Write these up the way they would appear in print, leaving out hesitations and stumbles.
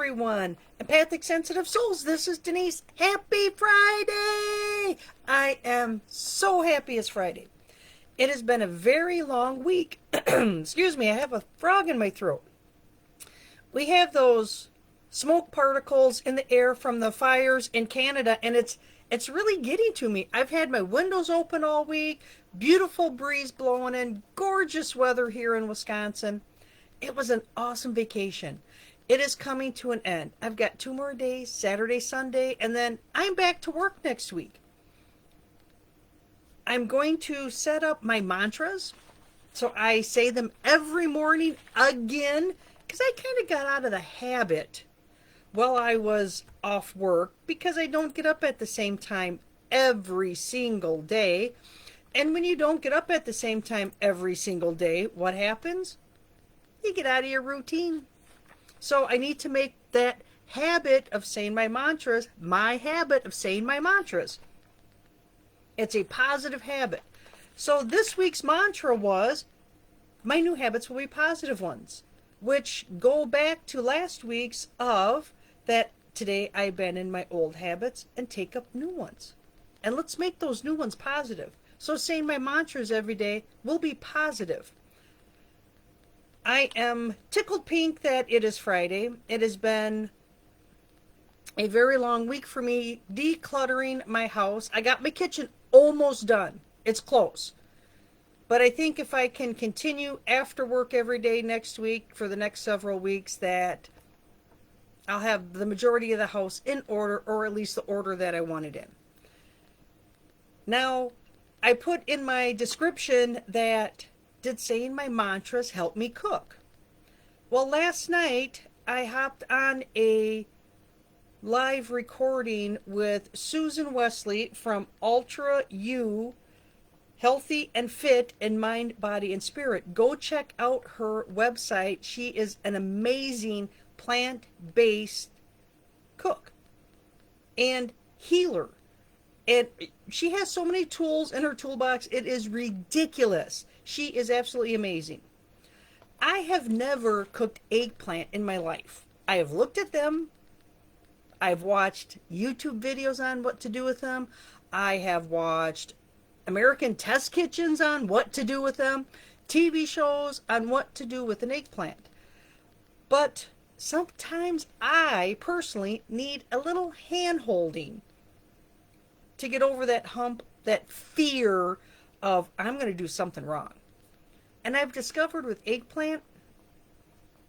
everyone. Empathic, sensitive souls, this is Denise. Happy Friday! I am so happy it's Friday. It has been a very long week. Excuse me, I have a frog in my throat. We have those smoke particles in the air from the fires in Canada, and it's really getting to me. I've had my windows open all week, beautiful breeze blowing in, gorgeous weather here in Wisconsin. It was an awesome vacation. It is coming to an end. I've got 2 more days, Saturday, Sunday, and then I'm back to work next week. I'm going to set up my mantras. So I say them every morning again, because I kind of got out of the habit while I was off work, because I don't get up at the same time every single day. And when you don't get up at the same time every single day, what happens? You get out of your routine. So I need to make that habit of saying my mantras, my habit of saying my mantras. It's a positive habit. So this week's mantra was, my new habits will be positive ones, which go back to last week's of that today I abandon my old habits and take up new ones. And let's make those new ones positive. So saying my mantras every day will be positive. I am tickled pink that it is Friday. It has been a very long week for me decluttering my house. I got my kitchen almost done. It's close. But I think if I can continue after work every day next week for the next several weeks, that I'll have the majority of the house in order, or at least the order that I want it in. Now, I put in my description that did saying my mantras help me cook? Well, last night I hopped on a live recording with Susan Wesley from Ultra U, Healthy and Fit in Mind, Body, and Spirit. Go check out her website. She is an amazing plant-based cook and healer. And she has so many tools in her toolbox, it is ridiculous. She is absolutely amazing. I have never cooked eggplant in my life. I have looked at them. I've watched YouTube videos on what to do with them. I have watched American test kitchens on what to do with them. TV shows on what to do with an eggplant. But sometimes I personally need a little hand holding to get over that hump, that fear of I'm going to do something wrong. And I've discovered with eggplant,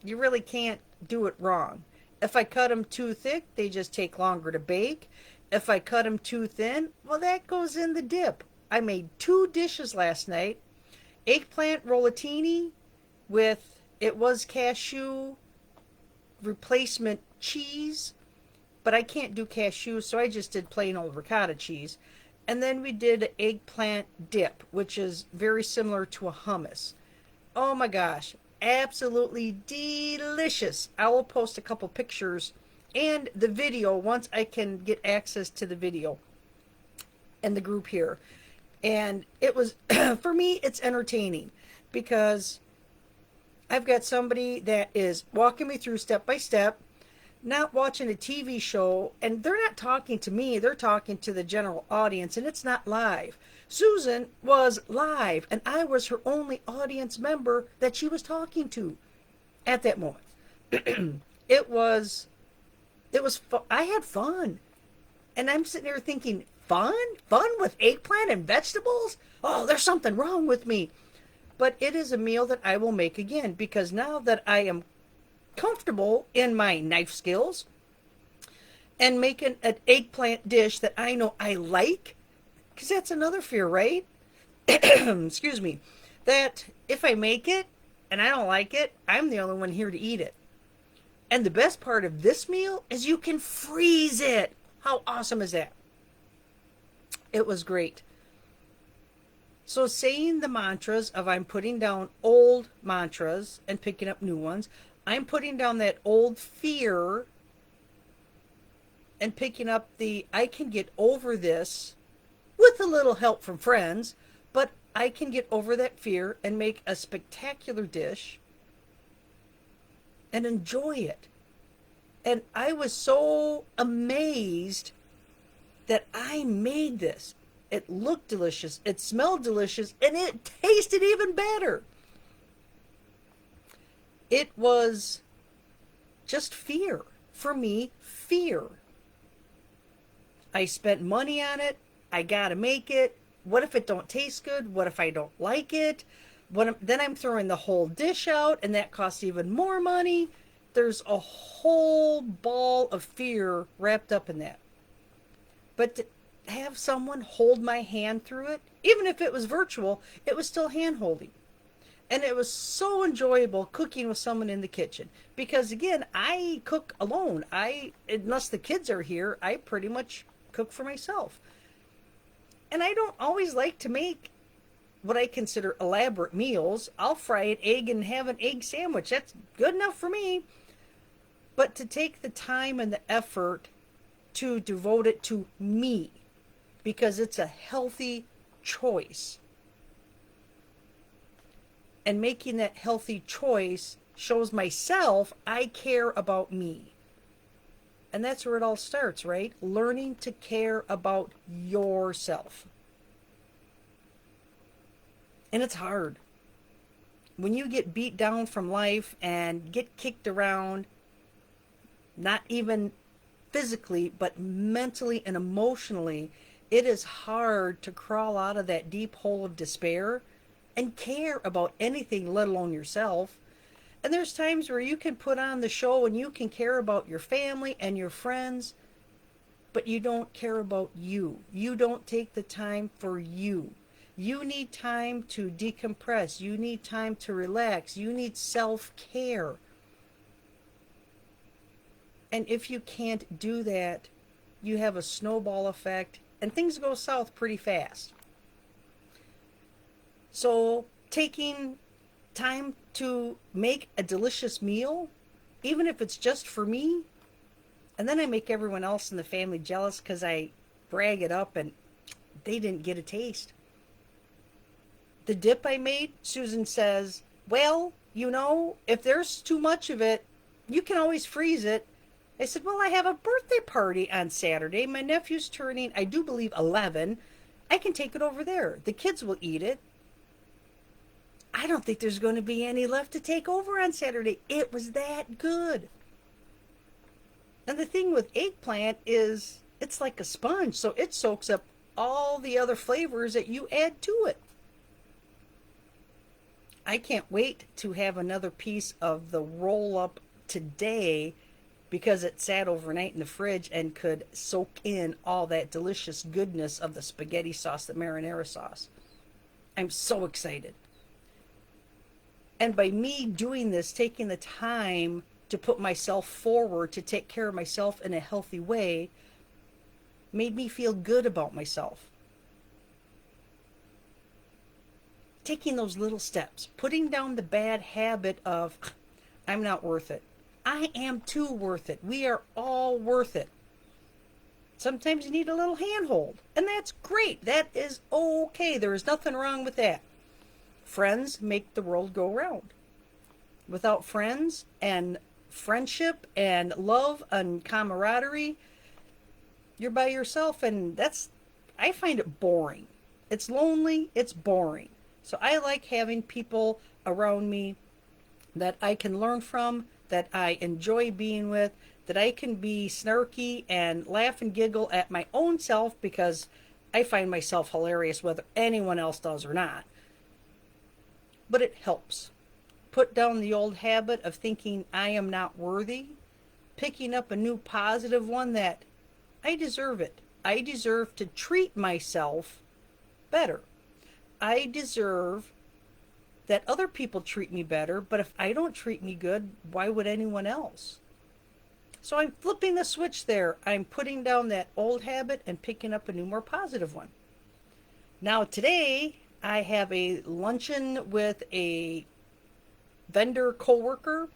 you really can't do it wrong. If I cut them too thick, they just take longer to bake. If I cut them too thin, well, that goes in the dip. I made 2 dishes last night. Eggplant rollatini with, it was cashew replacement cheese, but I can't do cashew, so I just did plain old ricotta cheese. And then we did an eggplant dip, which is very similar to a hummus. Oh my gosh, absolutely delicious. I will post a couple pictures and the video once I can get access to the video and the group here. And it was, for me, it's entertaining because I've got somebody that is walking me through step by step, not watching a TV show, and they're not talking to me, they're talking to the general audience, and it's not live. Susan was live, and I was her only audience member that she was talking to at that moment. it was I had fun. And I'm sitting there thinking, fun? Fun with eggplant and vegetables? Oh, there's something wrong with me. But it is a meal that I will make again, because now that I am comfortable in my knife skills and making an eggplant dish that I know I like, because that's another fear, right? Excuse me. That if I make it and I don't like it, I'm the only one here to eat it. And the best part of this meal is you can freeze it. How awesome is that? It was great. So saying the mantras of I'm putting down old mantras and picking up new ones, I'm putting down that old fear and picking up the I can get over this with a little help from friends, but I can get over that fear and make a spectacular dish and enjoy it. And I was so amazed that I made this. It looked delicious, it smelled delicious, and it tasted even better. It was just fear. For me, fear. I spent money on it. I gotta make it. What if it don't taste good? What if I don't like it? Then I'm throwing the whole dish out, and that costs even more money. There's a whole ball of fear wrapped up in that. But to have someone hold my hand through it, even if it was virtual, it was still hand holding. And it was so enjoyable cooking with someone in the kitchen because again, I cook alone. I unless the kids are here, I pretty much cook for myself. And I don't always like to make what I consider elaborate meals. I'll fry an egg and have an egg sandwich. That's good enough for me. But to take the time and the effort to devote it to me because it's a healthy choice. And making that healthy choice shows myself I care about me. And that's where it all starts, right? Learning to care about yourself. And it's hard. When you get beat down from life and get kicked around, not even physically, but mentally and emotionally, it is hard to crawl out of that deep hole of despair and care about anything, let alone yourself. And there's times where you can put on the show and you can care about your family and your friends, but you don't care about you. You don't take the time for you. You need time to decompress. You need time to relax. You need self-care. And if you can't do that, you have a snowball effect and things go south pretty fast. So taking time to make a delicious meal, even if it's just for me, and then I make everyone else in the family jealous because I brag it up and they didn't get a taste. The dip I made, Susan says, well, if there's too much of it, you can always freeze it. I said, well, I have a birthday party on Saturday. My nephew's turning, I do believe, 11. I can take it over there. The kids will eat it. I don't think there's going to be any left to take over on Saturday. It was that good. And the thing with eggplant is it's like a sponge, so it soaks up all the other flavors that you add to it. I can't wait to have another piece of the roll up today because it sat overnight in the fridge and could soak in all that delicious goodness of the spaghetti sauce, the marinara sauce. I'm so excited. And by me doing this, taking the time to put myself forward, to take care of myself in a healthy way, made me feel good about myself. Taking those little steps, putting down the bad habit of, I'm not worth it. I am too worth it. We are all worth it. Sometimes you need a little handhold, and that's great. That is okay. There is nothing wrong with that. Friends make the world go round. Without friends and friendship and love and camaraderie, you're by yourself, and I find it boring. It's lonely, it's boring. So I like having people around me that I can learn from, that I enjoy being with, that I can be snarky and laugh and giggle at my own self because I find myself hilarious whether anyone else does or not. But it helps. Put down the old habit of thinking I am not worthy, picking up a new positive one that I deserve it. I deserve to treat myself better. I deserve that other people treat me better, but if I don't treat me good, why would anyone else? So I'm flipping the switch there. I'm putting down that old habit and picking up a new, more positive one. Now today, I have a luncheon with a vendor coworker.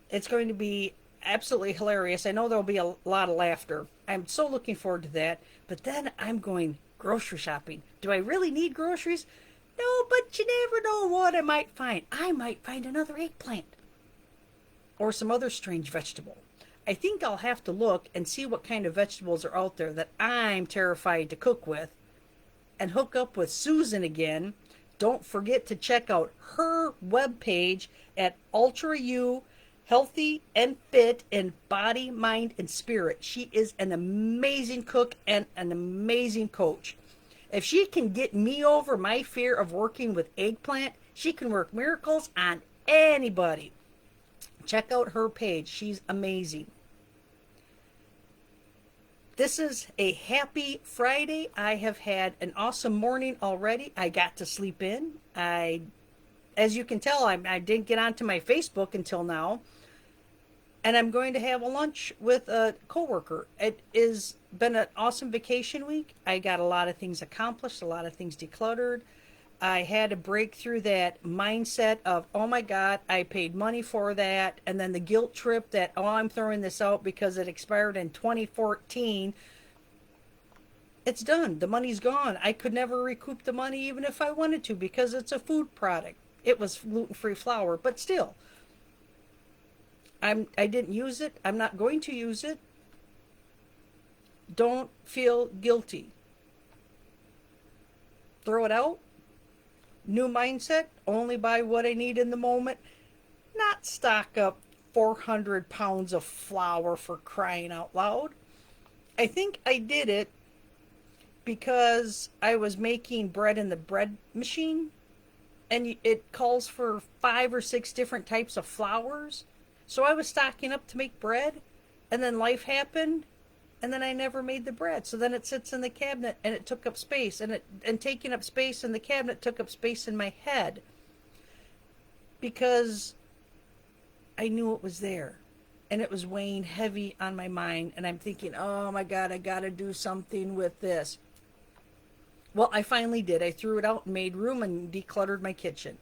It's going to be absolutely hilarious. I know there'll be a lot of laughter. I'm so looking forward to that. But then I'm going grocery shopping. Do I really need groceries? No, but you never know what I might find. I might find another eggplant or some other strange vegetable. I think I'll have to look and see what kind of vegetables are out there that I'm terrified to cook with and hook up with Susan again. Don't forget to check out her webpage at Ultra U Healthy and Fit in Body, Mind, and Spirit. She is an amazing cook and an amazing coach. If she can get me over my fear of working with eggplant, she can work miracles on anybody. Check out her page. She's amazing. This is a happy Friday. I have had an awesome morning already. I got to sleep in. As you can tell, I didn't get onto my Facebook until now. And I'm going to have a lunch with a coworker. It has been an awesome vacation week. I got a lot of things accomplished, a lot of things decluttered. I had to break through that mindset of, oh my God, I paid money for that. And then the guilt trip that, oh, I'm throwing this out because it expired in 2014. It's done. The money's gone. I could never recoup the money even if I wanted to because it's a food product. It was gluten-free flour, but still. I didn't use it. I'm not going to use it. Don't feel guilty. Throw it out. New mindset. Only buy what I need in the moment. Not stock up 400 pounds of flour for crying out loud. I think I did it because I was making bread in the bread machine. And it calls for 5 or 6 different types of flours. So I was stocking up to make bread, and then life happened, and then I never made the bread. So then it sits in the cabinet, and it took up space, and taking up space in the cabinet took up space in my head because I knew it was there, and it was weighing heavy on my mind, and I'm thinking, oh my God, I got to do something with this. Well, I finally did. I threw it out and made room and decluttered my kitchen.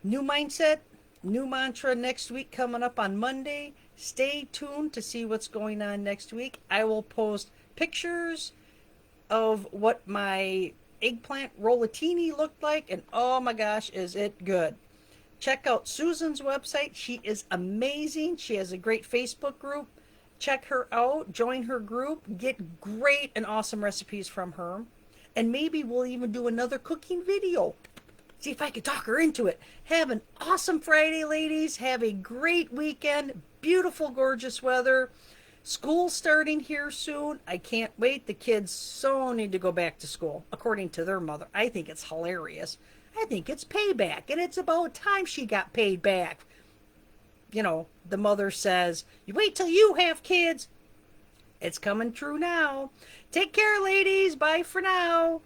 New mindset. New mantra next week coming up on Monday. Stay tuned to see what's going on next week. I will post pictures of what my eggplant rollatini looked like, and oh my gosh, is it good. Check out Susan's website. She is amazing. She has a great Facebook group. Check her out. Join her group. Get great and awesome recipes from her. And maybe we'll even do another cooking video. See if I can talk her into it. Have an awesome Friday, ladies. Have a great weekend. Beautiful, gorgeous weather. School's starting here soon. I can't wait. The kids so need to go back to school, according to their mother. I think it's hilarious. I think it's payback, and it's about time she got paid back. You know, the mother says, you wait till you have kids. It's coming true now. Take care, ladies. Bye for now.